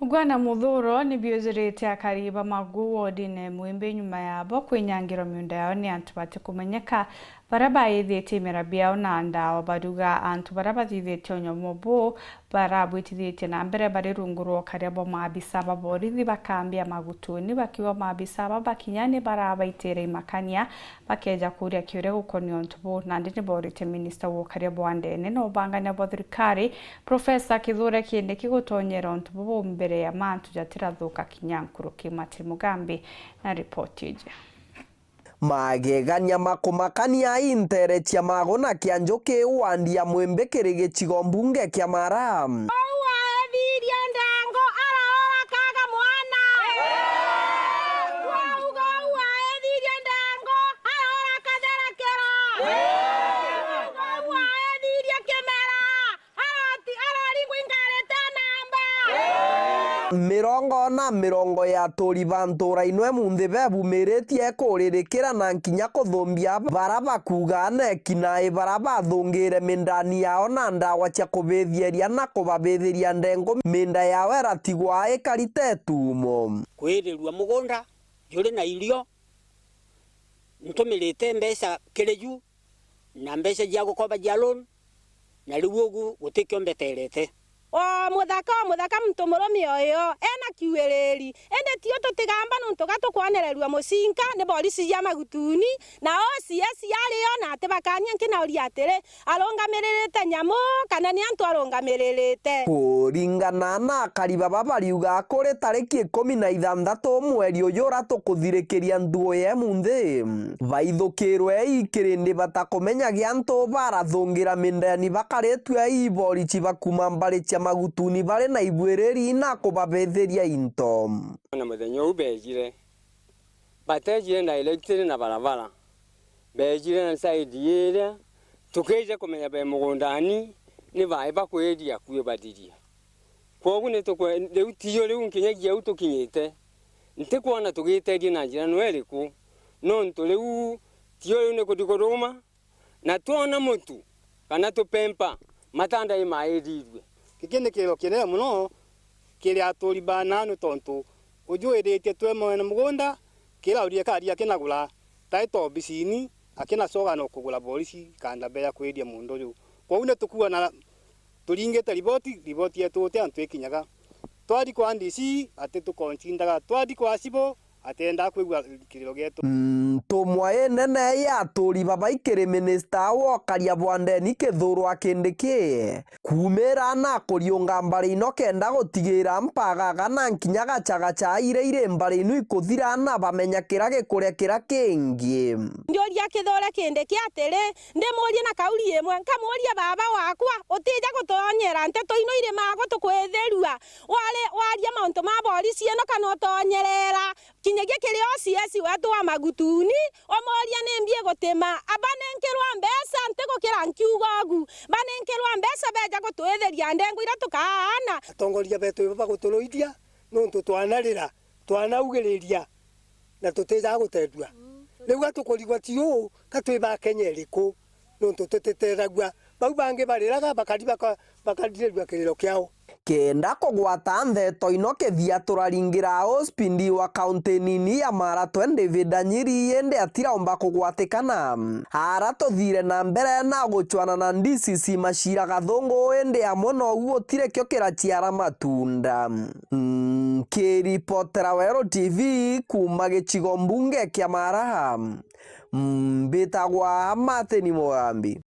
Ugwana muthuro ni biozerete akariba magu wodine mwimbe nyuma yabo kwinyangiro miunda yao ni antu bati kumenyeka baraba yithite mirabia na ndawa baduga antu baraba thithite onyomobo barabwitithite na mbere bari runguro kariabo mabisa baborithi bakambia magutuni bakiwa mabisa babakinyane baraba itere makania bakeja kuria kiure gukonio ntubo na ndine borite minister wo kariabo andene no banganya bo thirikari Professor Kithure Kindiki gutonyera ntubo mbere ya mantu jatira thuka kinyankuru Kimati Mugambi na ripoti ije magegania makumakania interetia magona kianjo kiwandia mwembe kirige chigombunge kia mara mirongo ya turi bantura inwe munthi bebumiretie kuririkira na nkinya kuthumbia baraba kuga nekinae baraba thungire mindani yao na ndawa cia kubithieria na kubabithiria ndengo minda yao eratigwa ikarite tumo kwirirwa mugunda juri na irio ntumirite mbeca kiriju na mbeca cia gukoba cia loan na riugu gutikio mbeterete muthaka mtumurumi oyo ena kiwereri ende tio tutigamba nuntu gatukwanererwa mucinka ni polisi ya magutuni na OCS yariyo na ate bakania nkina uri atire arungamirite nyamu kana ni antu arungamirite kuringana na kariba babariuga kuri tariki 16 mweri uyu ratukuthirikiria nduo ye munthi baithukirwe ikirindi batakumenyagia antu barathungira mindeni bakaretwa iborichi bakuma mbari magutuni bare na ibwereri na kubabethiria into na muthenya ubejire batejire na electric na barabara bejire na side area tukeje kumenya be mugundani ni bae bakwedia kuye badiria kogu ne tukwe riu tiyo riu nkinyagia utukinyite ntikwona tugitedia na njira nweriku no ntu riu tiyo riu ne kudikoroma na tuona mutu kana tupempa matanda imaedirwe kikene kero kinene muno kiri aturi bananu tontu ujuirite twe mwena mugunda kira urie karia kinagura taito bisini akina soga no kugura polisi kanda beya kwedia mundu riu kwa une tukua na turingete riboti yetu te antu ikinyaga twari kwa ndisi ate tukontindaga twari kwa sibo atenda kwigwa kiriro getu tumwaye nene ya turi babaikire minister wo karia bwandeni Kithure Kindiki kumera na kuriunga mbari ino kenda gutigira mpaga kana nkinya gacaga ire mbari inu ikuthira na bamenya kirage kurekera kingi ndioria Kithure Kindiki atire ndimurie na kauri imwe nkamuria baba wakwa utija gutonyera nteto ino ire mago tukwetherua waria mauntu ma polisi eno kana utonyerera kinyagia kiri OCS wetu wa magutuni omoria nimbie gutema abanenkirwa mbesa ntego kira nkiugogu banenkirwa mbesa beja gutwetheria ndengo ira tukana atongoria betu baguturuithia nuntu twanarira twanaugiriria na tutija gutendua riu gatukurigwa tiu katwiba kenyeriku nuntu tuteteragwa bau bangi bariraga bakadirirwa kiriro kiao kenda kugwata ntheto ino kithia turaringira hospindi wa kaunti nini ya Marathon David Anyiri yende atiraomba kugwatikana ara tuthire na mbere na guchwana na DCC Machira Gathungu ende amono uo tire kyo kirachiara matunda kiripotera Wero TV kuma gichigo mbunge kia Mara mbitagwa Martin Mugambi.